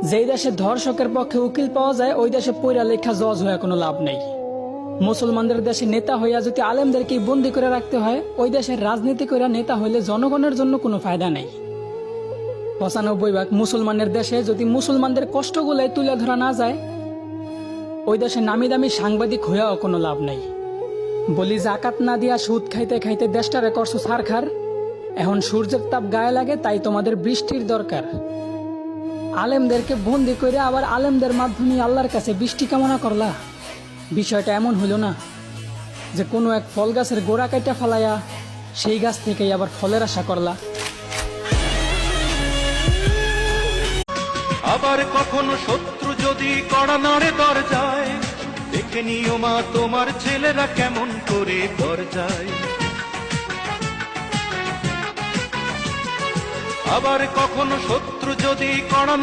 যেই দেশে ধর্ষকের পক্ষে উকিল পাওয়া যায় ওই দেশে পইরা লেখা জজ হয়ে কোনো লাভ নেই। মুসলমানদের দেশে নেতা হইয়া যদি আলেমদেরকে বন্দি করে রাখতে হয়, ওই দেশের রাজনীতি করে নেতা হইলে জনগণের জন্য কোনো ফায়দা নেই। ৯৫% মুসলমানের দেশে যদি মুসলমানদের কষ্টগুলাই তুলে ধরা না যায়, ওই দেশে নামি দামি সাংবাদিক হইয়াও কোনো লাভ নেই। বলি জাকাত না দিয়া সুদ খাইতে খাইতে দেশটারে করছো ছারখার। এখন সূর্যের তাপ গায়ে লাগে, তাই তোমাদের বৃষ্টির দরকার। আলেমদেরকে বন্দি করে আবার আলেমদের মাধ্যমে আল্লাহর কাছে বৃষ্টি কামনা করলা। বিষয়টা এমন হইল না যে কোনো এক ফল গাছের গোড়া কাইটা ফালাইয়া সেই গাছ থেকেই আবার ফলের আশা করলা। আবার কখনো শত্রু যদি কড়া নাড়ে দরজায়, দেখে নিও মা তোমার ছেলেরা কেমন করে দরজায়। আবার কখনো শত্রু যদি কড়া